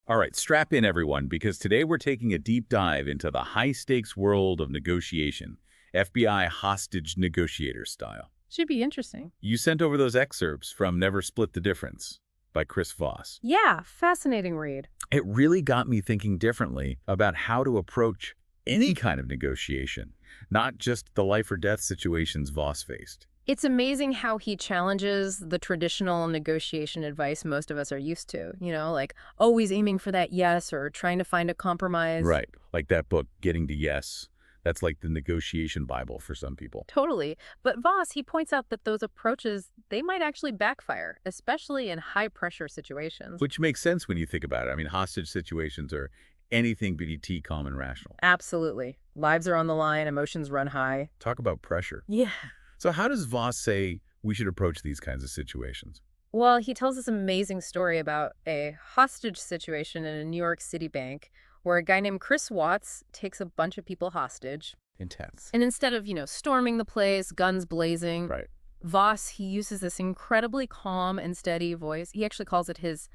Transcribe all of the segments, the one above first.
All right, strap in everyone, because today we're taking a deep dive into the high-stakes world of negotiation, FBI hostage negotiator style. Should be interesting. You sent over those excerpts from Never Split the Difference by Chris Voss. Yeah, fascinating read. It really got me thinking differently about how to approach any kind of negotiation, not just the life or death situations Voss faced. It's amazing how he challenges the traditional negotiation advice most of us are used to, like always aiming for that yes or trying to find a compromise. Right, like that book, Getting to Yes. That's like the negotiation Bible for some people. Totally. But Voss, he points out that those approaches, they might actually backfire, especially in high-pressure situations. Which makes sense when you think about it. I mean, hostage situations are anything but calm and rational. Absolutely. Lives are on the line, emotions run high. Talk about pressure. Yeah. So how does Voss say we should approach these kinds of situations? Well, he tells this amazing story about a hostage situation in a New York City bank where a guy named Chris Watts takes a bunch of people hostage. Intense. And instead of, storming the place, guns blazing, Right. Voss, he uses this incredibly calm and steady voice. He actually calls it his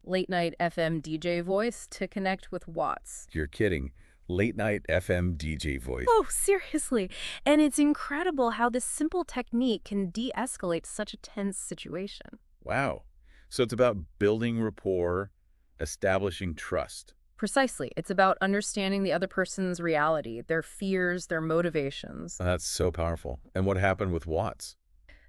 late-night FM DJ voice to connect with Watts. You're kidding. Late night FM DJ voice. Oh, seriously. And it's incredible how this simple technique can de-escalate such a tense situation. Wow. So it's about building rapport, establishing trust. Precisely. It's about understanding the other person's reality, their fears, their motivations. That's so powerful. And what happened with Watts?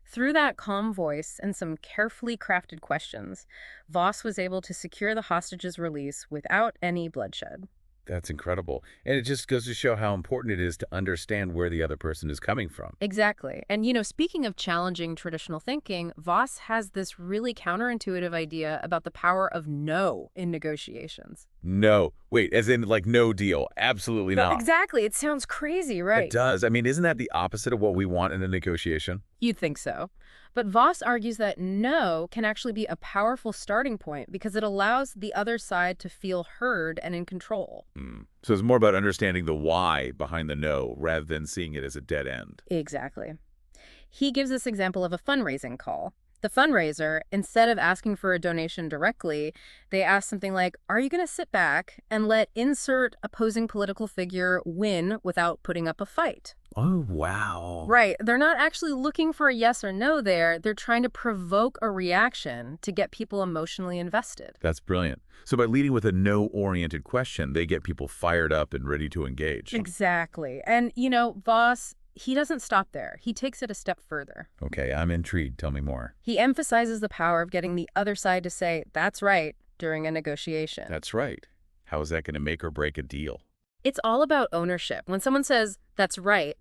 Through that calm voice and some carefully crafted questions, Voss was able to secure the hostage's release without any bloodshed. That's incredible. And it just goes to show how important it is to understand where the other person is coming from. Exactly. And, speaking of challenging traditional thinking, Voss has this really counterintuitive idea about the power of no in negotiations. No. Wait, as in like no deal. Absolutely No, not. exactly. It sounds crazy, right? It does. I mean, isn't that the opposite of what we want in a negotiation? You'd think so. But Voss argues that no can actually be a powerful starting point because it allows the other side to feel heard and in control. So it's more about understanding the why behind the no rather than seeing it as a dead end. Exactly. He gives this example of a fundraising call. The fundraiser, instead of asking for a donation directly, they ask something like, are you going to sit back and let insert opposing political figure win without putting up a fight? Oh, wow. Right. They're not actually looking for a yes or no there. They're trying to provoke a reaction to get people emotionally invested. That's brilliant. So by leading with a no-oriented question, they get people fired up and ready to engage. Exactly. And, Voss, he doesn't stop there. He takes it a step further. Okay, I'm intrigued. Tell me more. He emphasizes the power of getting the other side to say, that's right, during a negotiation. That's right. How is that going to make or break a deal? It's all about ownership. When someone says, that's right,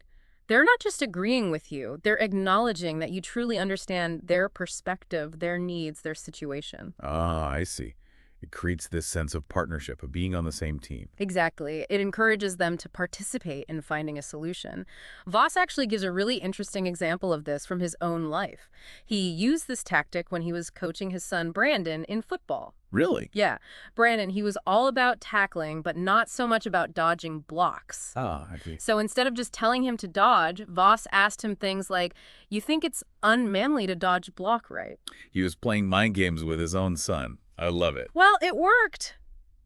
they're not just agreeing with you. They're acknowledging that you truly understand their perspective, their needs, their situation. Ah, I see. It creates this sense of partnership, of being on the same team. Exactly. It encourages them to participate in finding a solution. Voss actually gives a really interesting example of this from his own life. He used this tactic when he was coaching his son Brandon in football. Really? Yeah. Brandon, he was all about tackling, but not so much about dodging blocks. Ah, I see. So instead of just telling him to dodge, Voss asked him things like, you think it's unmanly to dodge block, right? He was playing mind games with his own son. I love it. Well, it worked.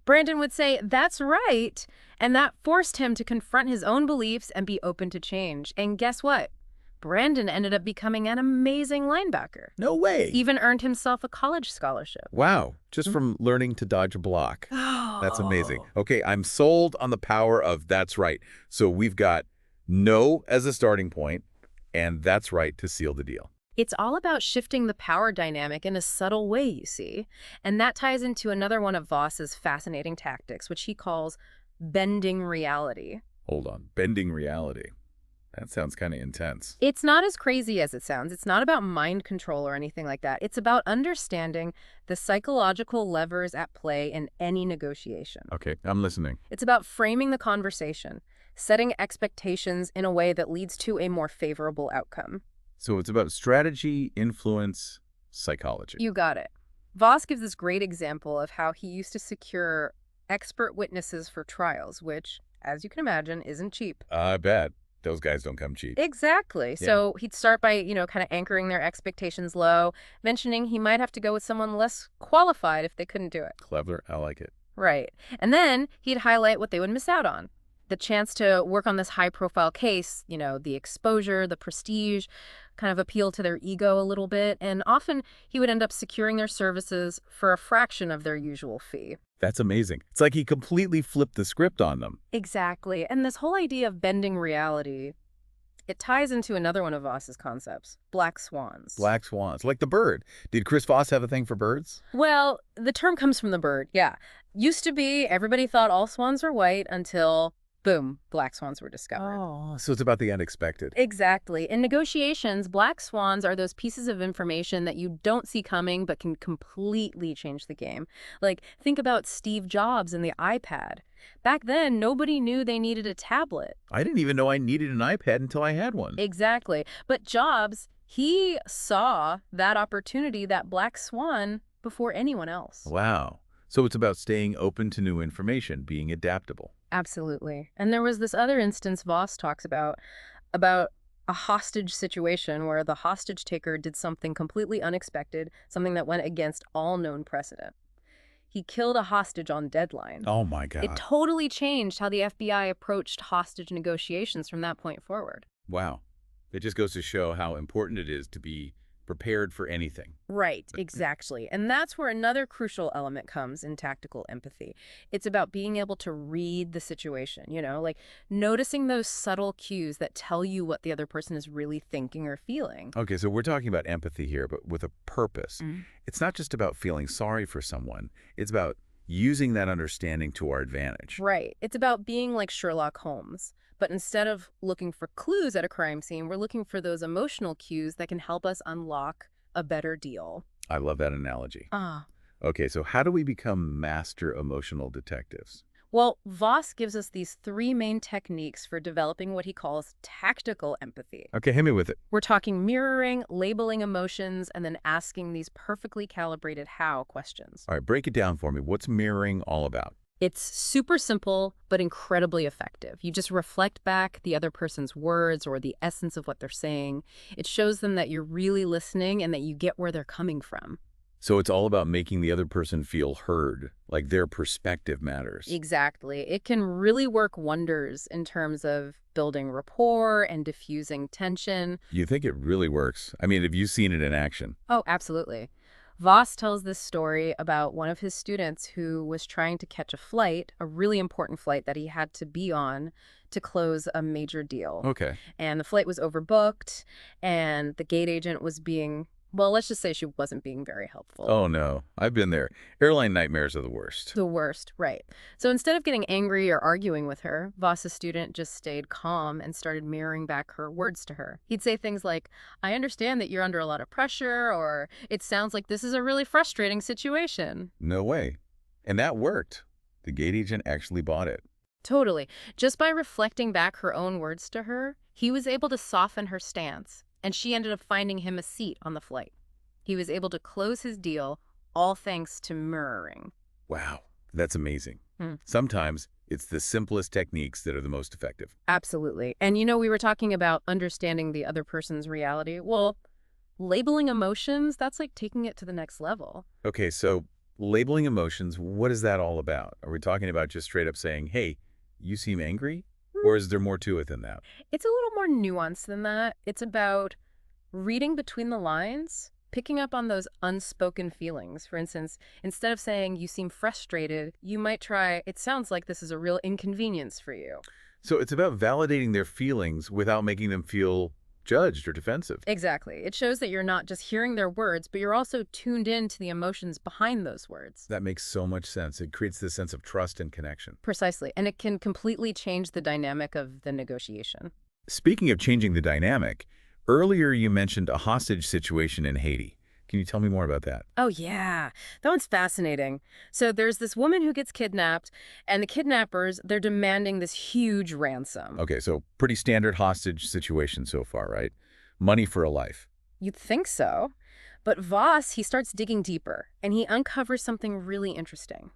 Brandon would say, that's right. And that forced him to confront his own beliefs and be open to change. And guess what? Brandon ended up becoming an amazing linebacker. No way. Even earned himself a college scholarship. Wow. Just from learning to dodge a block. Oh. That's amazing. Okay, I'm sold on the power of that's right. So we've got no as a starting point, and that's right to seal the deal. It's all about shifting the power dynamic in a subtle way, you see. And that ties into another one of Voss's fascinating tactics, which he calls bending reality. Hold on. Bending reality. That sounds kind of intense. It's not as crazy as it sounds. It's not about mind control or anything like that. It's about understanding the psychological levers at play in any negotiation. Okay, I'm listening. It's about framing the conversation, setting expectations in a way that leads to a more favorable outcome. So it's about strategy, influence, psychology. You got it. Voss gives this great example of how he used to secure expert witnesses for trials, which, as you can imagine, isn't cheap. I bet. Those guys don't come cheap. Exactly. Yeah. So he'd start by, kind of anchoring their expectations low, mentioning he might have to go with someone less qualified if they couldn't do it. Clever. I like it. Right. And then he'd highlight what they would miss out on. The chance to work on this high-profile case, the exposure, the prestige, kind of appeal to their ego a little bit. And often he would end up securing their services for a fraction of their usual fee. That's amazing. It's like he completely flipped the script on them. Exactly. And this whole idea of bending reality, it ties into another one of Voss's concepts, black swans. Black swans, like the bird. Did Chris Voss have a thing for birds? Well, the term comes from the bird, yeah. Used to be, everybody thought all swans were white until, boom, black swans were discovered. Oh, so it's about the unexpected. Exactly. In negotiations, black swans are those pieces of information that you don't see coming but can completely change the game. Like, think about Steve Jobs and the iPad. Back then, nobody knew they needed a tablet. I didn't even know I needed an iPad until I had one. Exactly. But Jobs, he saw that opportunity, that black swan, before anyone else. Wow. So it's about staying open to new information, being adaptable. Absolutely. And there was this other instance Voss talks about a hostage situation where the hostage taker did something completely unexpected, something that went against all known precedent. He killed a hostage on deadline. Oh my God. It totally changed how the FBI approached hostage negotiations from that point forward. Wow. It just goes to show how important it is to be prepared for anything. Right, exactly. And that's where another crucial element comes in tactical empathy. It's about being able to read the situation, like noticing those subtle cues that tell you what the other person is really thinking or feeling. Okay, so we're talking about empathy here, but with a purpose. Mm. It's not just about feeling sorry for someone. It's about using that understanding to our advantage. Right. It's about being like Sherlock Holmes. But instead of looking for clues at a crime scene, we're looking for those emotional cues that can help us unlock a better deal. I love that analogy. Ah. Okay, so how do we become master emotional detectives? Well, Voss gives us these three main techniques for developing what he calls tactical empathy. Okay, hit me with it. We're talking mirroring, labeling emotions, and then asking these perfectly calibrated how questions. All right, break it down for me. What's mirroring all about? It's super simple, but incredibly effective. You just reflect back the other person's words or the essence of what they're saying. It shows them that you're really listening and that you get where they're coming from. So it's all about making the other person feel heard, like their perspective matters. Exactly. It can really work wonders in terms of building rapport and diffusing tension. You think it really works? I mean, have you seen it in action? Oh, absolutely. Voss tells this story about one of his students who was trying to catch a flight, a really important flight that he had to be on to close a major deal. Okay. And the flight was overbooked, and the gate agent was being, well, let's just say she wasn't being very helpful. Oh, no. I've been there. Airline nightmares are the worst. The worst, right. So instead of getting angry or arguing with her, Voss's student just stayed calm and started mirroring back her words to her. He'd say things like, I understand that you're under a lot of pressure, or it sounds like this is a really frustrating situation. No way. And that worked. The gate agent actually bought it. Totally. Just by reflecting back her own words to her, he was able to soften her stance, and she ended up finding him a seat on the flight. He was able to close his deal, all thanks to mirroring. Wow, that's amazing. Hmm. Sometimes it's the simplest techniques that are the most effective. Absolutely. And we were talking about understanding the other person's reality. Well, labeling emotions, that's like taking it to the next level. Okay, so labeling emotions, what is that all about? Are we talking about just straight up saying, hey, you seem angry? Or is there more to it than that? It's a little more nuanced than that. It's about reading between the lines, picking up on those unspoken feelings. For instance, instead of saying you seem frustrated, you might try, it sounds like this is a real inconvenience for you. So it's about validating their feelings without making them feel judged or defensive. Exactly. It shows that you're not just hearing their words, but you're also tuned in to the emotions behind those words. That makes so much sense. It creates this sense of trust and connection. Precisely. And it can completely change the dynamic of the negotiation. Speaking of changing the dynamic, earlier you mentioned a hostage situation in Haiti. Can you tell me more about that? Oh, yeah. That one's fascinating. So there's this woman who gets kidnapped, and the kidnappers, they're demanding this huge ransom. Okay, so pretty standard hostage situation so far, right? Money for a life. You'd think so. But Voss, he starts digging deeper, and he uncovers something really interesting.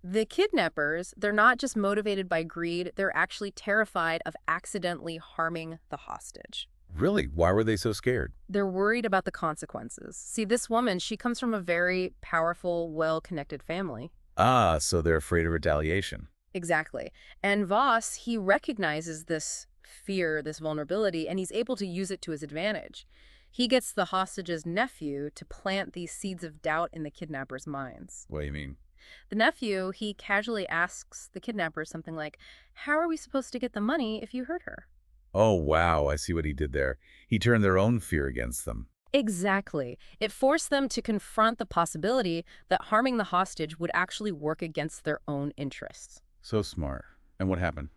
The kidnappers, they're not just motivated by greed, they're actually terrified of accidentally harming the hostage. Really? Why were they so scared? They're worried about the consequences. See, this woman, she comes from a very powerful, well-connected family. Ah, so they're afraid of retaliation. Exactly. And Voss, he recognizes this fear, this vulnerability, and he's able to use it to his advantage. He gets the hostage's nephew to plant these seeds of doubt in the kidnappers' minds. What do you mean? The nephew, he casually asks the kidnappers something like, "How are we supposed to get the money if you hurt her?" Oh, wow, I see what he did there. He turned their own fear against them. Exactly. It forced them to confront the possibility that harming the hostage would actually work against their own interests. So smart. And what happened?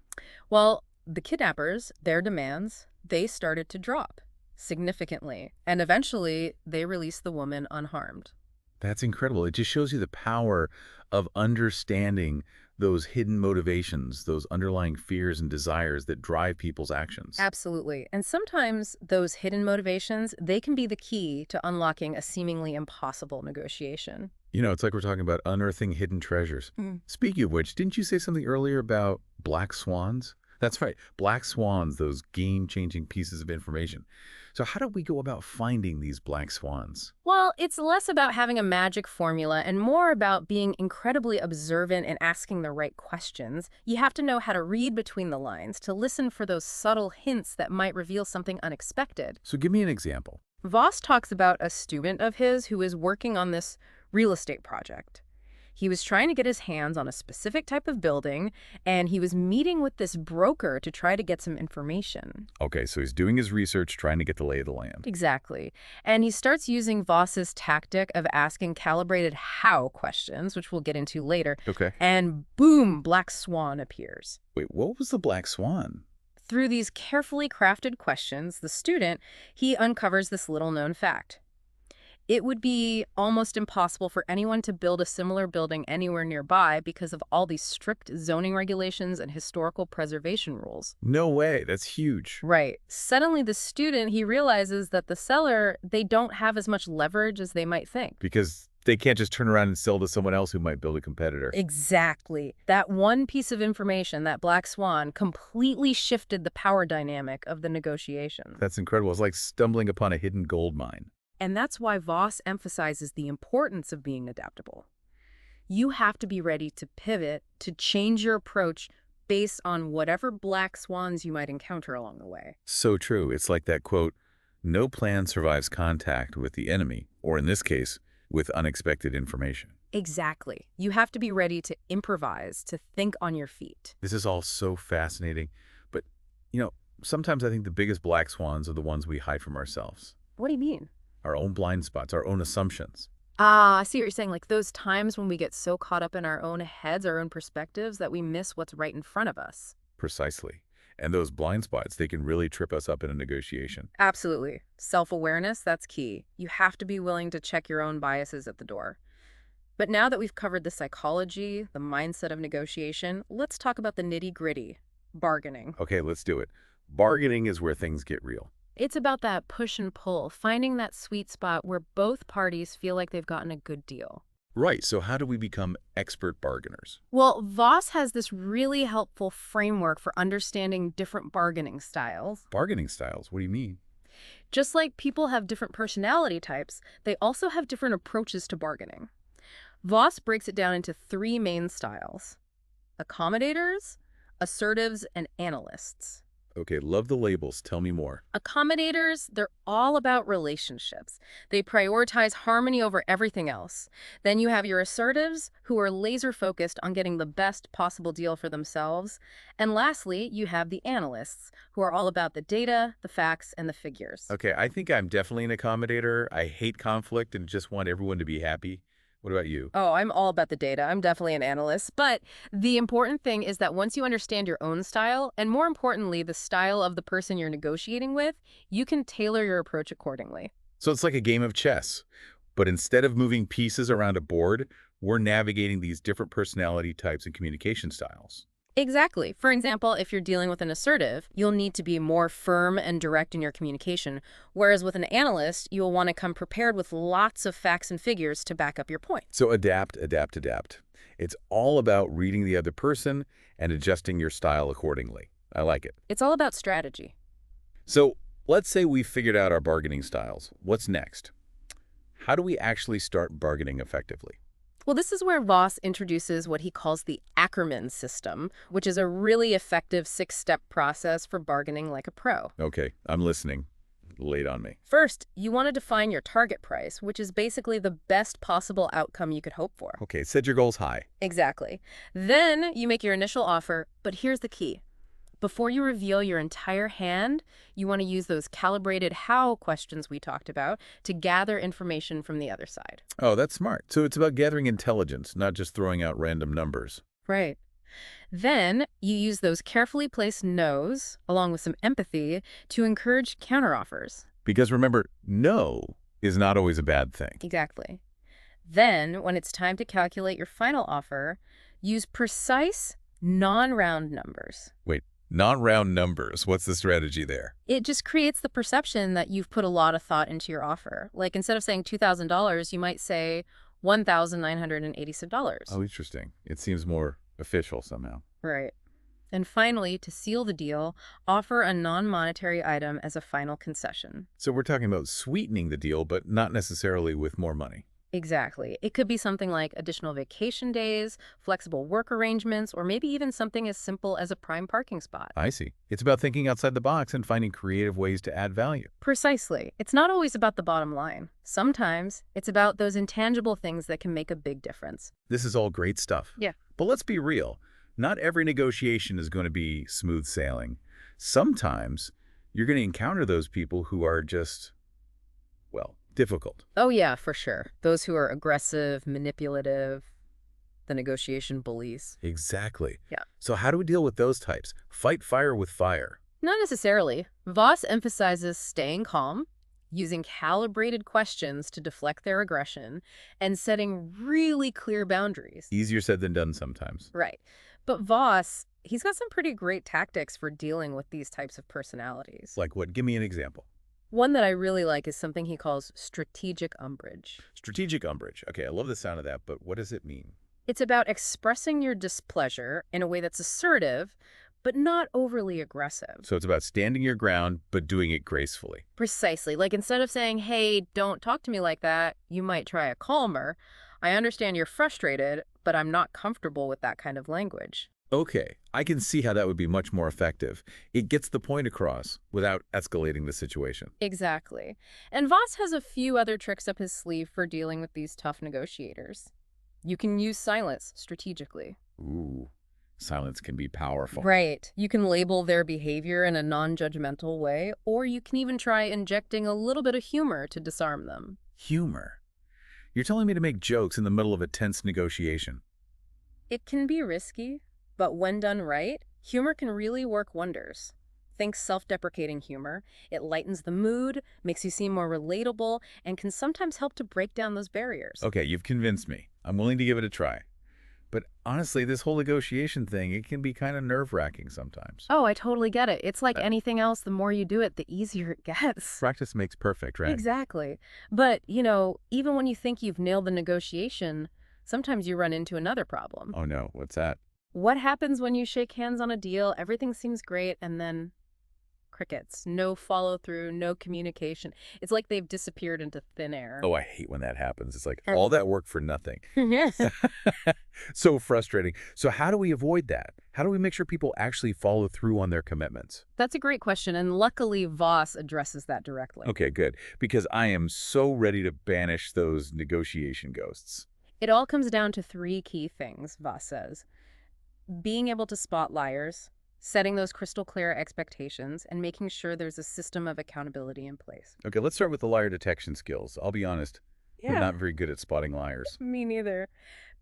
Well, the kidnappers, their demands, they started to drop significantly, and eventually they released the woman unharmed. That's incredible. It just shows you the power of understanding those hidden motivations, those underlying fears and desires that drive people's actions. Absolutely. And sometimes those hidden motivations, they can be the key to unlocking a seemingly impossible negotiation. You know, it's like we're talking about unearthing hidden treasures. Mm. Speaking of which, didn't you say something earlier about black swans? That's right. Black swans, those game-changing pieces of information. So how do we go about finding these black swans? Well, it's less about having a magic formula and more about being incredibly observant and asking the right questions. You have to know how to read between the lines, to listen for those subtle hints that might reveal something unexpected. So give me an example. Voss talks about a student of his who is working on this real estate project. He was trying to get his hands on a specific type of building, and he was meeting with this broker to try to get some information. Okay, so he's doing his research, trying to get the lay of the land. Exactly. And he starts using Voss's tactic of asking calibrated how questions, which we'll get into later, Okay. and boom, Black Swan appears. Wait, what was the black swan? Through these carefully crafted questions, the student, he uncovers this little-known fact. It would be almost impossible for anyone to build a similar building anywhere nearby because of all these strict zoning regulations and historical preservation rules. No way. That's huge. Right. Suddenly, the student, he realizes that the seller, they don't have as much leverage as they might think. Because they can't just turn around and sell to someone else who might build a competitor. Exactly. That one piece of information, that black swan, completely shifted the power dynamic of the negotiation. That's incredible. It's like stumbling upon a hidden gold mine. And that's why Voss emphasizes the importance of being adaptable. You have to be ready to pivot, to change your approach based on whatever black swans you might encounter along the way. So true. It's like that quote, no plan survives contact with the enemy, or in this case, with unexpected information. Exactly. You have to be ready to improvise, to think on your feet. This is all so fascinating. But, sometimes I think the biggest black swans are the ones we hide from ourselves. What do you mean? Our own blind spots, our own assumptions. Ah, I see what you're saying. Like those times when we get so caught up in our own heads, our own perspectives, that we miss what's right in front of us. Precisely. And those blind spots, they can really trip us up in a negotiation. Absolutely. Self-awareness, that's key. You have to be willing to check your own biases at the door. But now that we've covered the psychology, the mindset of negotiation, let's talk about the nitty-gritty, bargaining. Okay, let's do it. Bargaining is where things get real. It's about that push and pull, finding that sweet spot where both parties feel like they've gotten a good deal. Right, so how do we become expert bargainers? Well, Voss has this really helpful framework for understanding different bargaining styles. Bargaining styles, what do you mean? Just like people have different personality types, they also have different approaches to bargaining. Voss breaks it down into three main styles: accommodators, assertives, and analysts. Okay, love the labels. Tell me more. Accommodators, they're all about relationships. They prioritize harmony over everything else. Then you have your assertives, who are laser focused on getting the best possible deal for themselves. And lastly, you have the analysts, who are all about the data, the facts, and the figures. Okay, I think I'm definitely an accommodator. I hate conflict and just want everyone to be happy. What about you? Oh, I'm all about the data. I'm definitely an analyst. But the important thing is that once you understand your own style, and more importantly, the style of the person you're negotiating with, you can tailor your approach accordingly. So it's like a game of chess, but instead of moving pieces around a board, we're navigating these different personality types and communication styles. Exactly. For example, if you're dealing with an assertive, you'll need to be more firm and direct in your communication, whereas with an analyst, you'll want to come prepared with lots of facts and figures to back up your point. So adapt, adapt, adapt. It's all about reading the other person and adjusting your style accordingly. I like it. It's all about strategy. So let's say we've figured out our bargaining styles. What's next? How do we actually start bargaining effectively? Well, this is where Voss introduces what he calls the Ackerman system, which is a really effective six-step process for bargaining like a pro. Okay, I'm listening. Lay it on me. First, you want to define your target price, which is basically the best possible outcome you could hope for. Okay, set your goals high. Exactly. Then you make your initial offer, but here's the key. Before you reveal your entire hand, you want to use those calibrated how questions we talked about to gather information from the other side. Oh, that's smart. So it's about gathering intelligence, not just throwing out random numbers. Right. Then you use those carefully placed no's, along with some empathy, to encourage counteroffers. Because remember, no is not always a bad thing. Exactly. Then, when it's time to calculate your final offer, use precise, non-round numbers. Wait, non-round numbers. What's the strategy there? It just creates the perception that you've put a lot of thought into your offer. Like instead of saying $2,000, you might say $1,986. Oh, interesting. It seems more official somehow. Right. And finally, to seal the deal, offer a non-monetary item as a final concession. So we're talking about sweetening the deal, but not necessarily with more money. Exactly. It could be something like additional vacation days, flexible work arrangements, or maybe even something as simple as a prime parking spot. I see. It's about thinking outside the box and finding creative ways to add value. Precisely. It's not always about the bottom line. Sometimes it's about those intangible things that can make a big difference. This is all great stuff. Yeah. But let's be real. Not every negotiation is going to be smooth sailing. Sometimes you're going to encounter those people who are just, well, difficult. Oh, yeah, for sure. Those who are aggressive, manipulative, the negotiation bullies. Exactly. Yeah. So how do we deal with those types? Fight fire with fire. Not necessarily. Voss emphasizes staying calm, using calibrated questions to deflect their aggression, and setting really clear boundaries. Easier said than done sometimes. Right. But Voss, he's got some pretty great tactics for dealing with these types of personalities. Like what? Give me an example. One that I really like is something he calls strategic umbrage. Strategic umbrage. Okay, I love the sound of that, but what does it mean? It's about expressing your displeasure in a way that's assertive, but not overly aggressive. So it's about standing your ground, but doing it gracefully. Precisely. Like instead of saying, hey, don't talk to me like that, you might try a calmer. I understand you're frustrated, but I'm not comfortable with that kind of language. Okay, I can see how that would be much more effective. It gets the point across without escalating the situation. Exactly. And Voss has a few other tricks up his sleeve for dealing with these tough negotiators. You can use silence strategically. Ooh, silence can be powerful. Right. You can label their behavior in a non-judgmental way, or you can even try injecting a little bit of humor to disarm them. Humor. You're telling me to make jokes in the middle of a tense negotiation. It can be risky, but when done right, humor can really work wonders. Think self-deprecating humor. It lightens the mood, makes you seem more relatable, and can sometimes help to break down those barriers. Okay, you've convinced me. I'm willing to give it a try. But honestly, this whole negotiation thing, it can be kind of nerve-wracking sometimes. Oh, I totally get it. It's like anything else, the more you do it, the easier it gets. Practice makes perfect, right? Exactly. But, even when you think you've nailed the negotiation, sometimes you run into another problem. Oh no, what's that? What happens when you shake hands on a deal, everything seems great, and then crickets, no follow-through, no communication. It's like they've disappeared into thin air. Oh, I hate when that happens. It's like all that work for nothing. Yes. So frustrating. So how do we avoid that? How do we make sure people actually follow through on their commitments? That's a great question, and luckily Voss addresses that directly. Okay, good. Because I am so ready to banish those negotiation ghosts. It all comes down to three key things, Voss says. Being able to spot liars, setting those crystal clear expectations, and making sure there's a system of accountability in place. Okay, let's start with the liar detection skills. I'll be honest, I'm not very good at spotting liars. Me neither.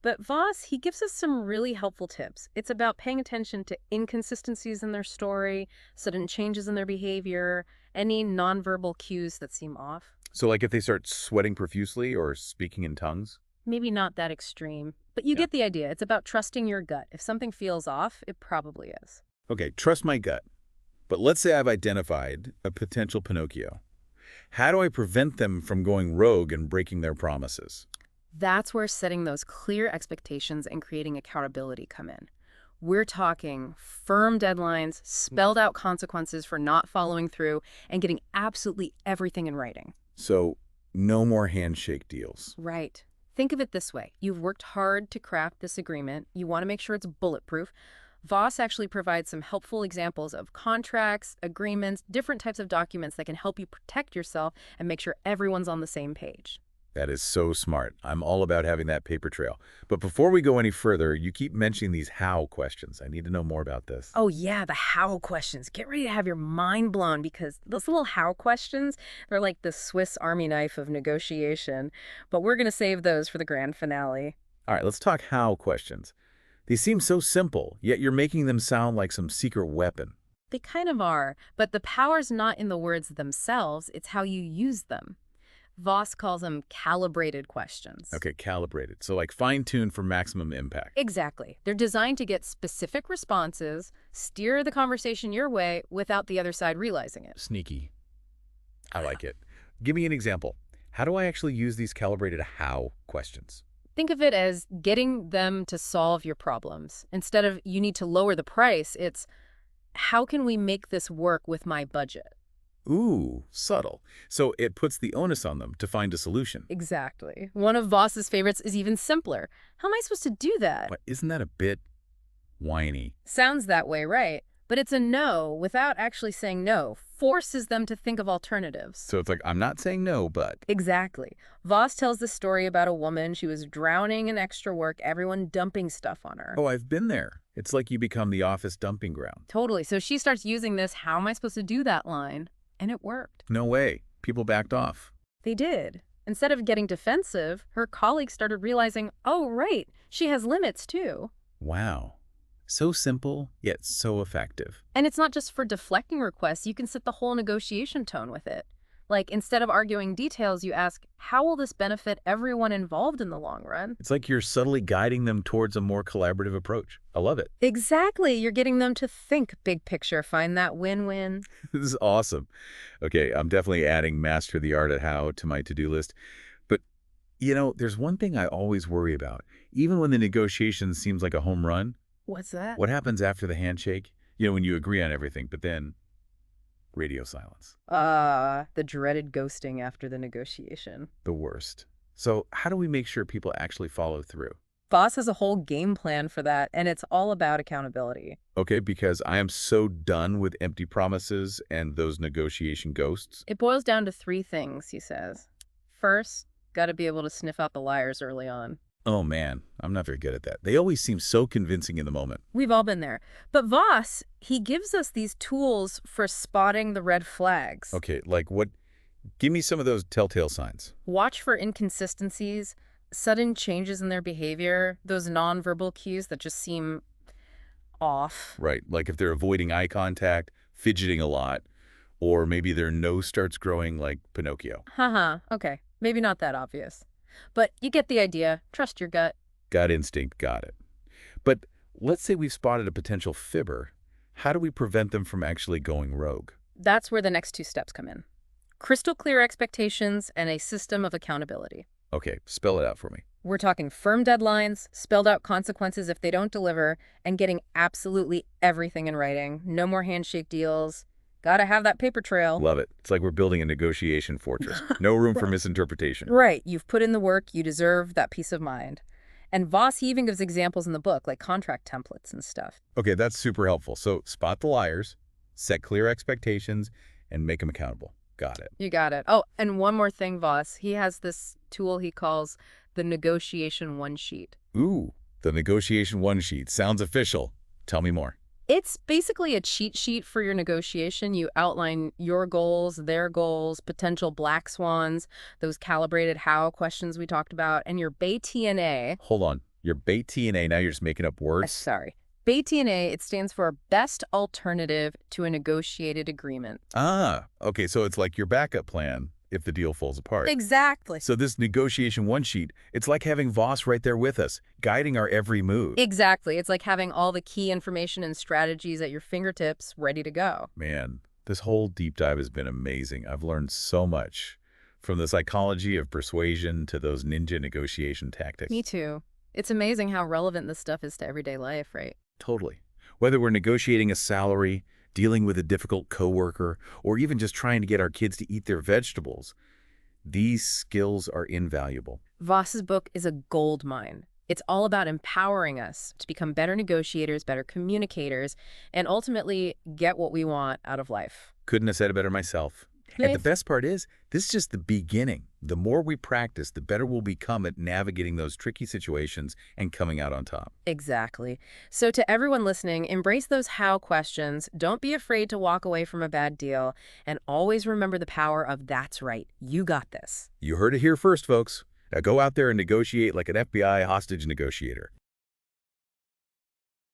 But Voss, he gives us some really helpful tips. It's about paying attention to inconsistencies in their story, sudden changes in their behavior, any nonverbal cues that seem off. So like if they start sweating profusely or speaking in tongues? Maybe not that extreme, but you get the idea. It's about trusting your gut. If something feels off, it probably is. Okay, trust my gut. But let's say I've identified a potential Pinocchio. How do I prevent them from going rogue and breaking their promises? That's where setting those clear expectations and creating accountability come in. We're talking firm deadlines, spelled out consequences for not following through, and getting absolutely everything in writing. So no more handshake deals. Right. Think of it this way. You've worked hard to craft this agreement. You want to make sure it's bulletproof. Voss actually provides some helpful examples of contracts, agreements, different types of documents that can help you protect yourself and make sure everyone's on the same page. That is so smart. I'm all about having that paper trail. But before we go any further, you keep mentioning these how questions. I need to know more about this. Oh yeah, the how questions. Get ready to have your mind blown because those little how questions, they're like the Swiss Army knife of negotiation. But we're going to save those for the grand finale. All right, let's talk how questions. These seem so simple, yet you're making them sound like some secret weapon. They kind of are, but the power's not in the words themselves, it's how you use them. Voss calls them calibrated questions. Okay, calibrated. So like fine-tuned for maximum impact. Exactly. They're designed to get specific responses, steer the conversation your way without the other side realizing it. Sneaky. I like it. Give me an example. How do I actually use these calibrated how questions? Think of it as getting them to solve your problems. Instead of you need to lower the price, it's how can we make this work with my budget? Ooh, subtle. So it puts the onus on them to find a solution. Exactly. One of Voss's favorites is even simpler. How am I supposed to do that? But isn't that a bit whiny? Sounds that way, right? But it's a no without actually saying no, forces them to think of alternatives. So it's like, I'm not saying no, but... Exactly. Voss tells the story about a woman. She was drowning in extra work, everyone dumping stuff on her. Oh, I've been there. It's like you become the office dumping ground. Totally. So she starts using this, how am I supposed to do that line? And it worked. No way. People backed off. They did. Instead of getting defensive, her colleagues started realizing, oh, right, she has limits too. Wow. So simple, yet so effective. And it's not just for deflecting requests, you can set the whole negotiation tone with it. Like, instead of arguing details, you ask, how will this benefit everyone involved in the long run? It's like you're subtly guiding them towards a more collaborative approach. I love it. Exactly. You're getting them to think big picture, find that win-win. This is awesome. Okay, I'm definitely adding master the art of how to my to-do list. But, there's one thing I always worry about. Even when the negotiation seems like a home run, What's that? what happens after the handshake? When you agree on everything, but then radio silence. The dreaded ghosting after the negotiation. The worst. So how do we make sure people actually follow through? Voss has a whole game plan for that, and it's all about accountability. Okay, because I am so done with empty promises and those negotiation ghosts. It boils down to three things, he says. First, got to be able to sniff out the liars early on. Oh man, I'm not very good at that. They always seem so convincing in the moment. We've all been there. But Voss, he gives us these tools for spotting the red flags. Okay, like what? Give me some of those telltale signs. Watch for inconsistencies, sudden changes in their behavior, those nonverbal cues that just seem off. Right, like if they're avoiding eye contact, fidgeting a lot, or maybe their nose starts growing like Pinocchio. Haha, okay. Maybe not that obvious. But you get the idea. Trust your gut. Gut instinct, got it. But let's say we've spotted a potential fibber. How do we prevent them from actually going rogue? That's where the next two steps come in. Crystal clear expectations and a system of accountability. Okay, spell it out for me. We're talking firm deadlines, spelled out consequences if they don't deliver, and getting absolutely everything in writing. No more handshake deals. Gotta have that paper trail. Love it. It's like we're building a negotiation fortress. No room for misinterpretation. Right. You've put in the work. You deserve that peace of mind. And Voss, he even gives examples in the book, like contract templates and stuff. Okay, that's super helpful. So spot the liars, set clear expectations, and make them accountable. Got it. You got it. Oh, and one more thing, Voss. He has this tool he calls the negotiation one sheet. Ooh, the negotiation one sheet. Sounds official. Tell me more. It's basically a cheat sheet for your negotiation. You outline your goals, their goals, potential black swans, those calibrated how questions we talked about, and your BAY-TNA. Hold on. Your BAY-TNA, now you're just making up words? Sorry. BAY-TNA, it stands for Best Alternative to a Negotiated Agreement. Ah, okay, so it's like your backup plan if the deal falls apart. Exactly. So this negotiation one sheet, it's like having Voss right there with us, guiding our every move. Exactly. It's like having all the key information and strategies at your fingertips ready to go. Man, this whole deep dive has been amazing. I've learned so much, from the psychology of persuasion to those ninja negotiation tactics. Me too. It's amazing how relevant this stuff is to everyday life, right? Totally. Whether we're negotiating a salary, dealing with a difficult coworker, or even just trying to get our kids to eat their vegetables, these skills are invaluable. Voss's book is a gold mine. It's all about empowering us to become better negotiators, better communicators, and ultimately get what we want out of life. Couldn't have said it better myself. And the Nice. best part is, this is just the beginning. The more we practice, the better we'll become at navigating those tricky situations and coming out on top. Exactly. So to everyone listening, embrace those how questions. Don't be afraid to walk away from a bad deal. And always remember the power of that's right. You got this. You heard it here first, folks. Now go out there and negotiate like an FBI hostage negotiator.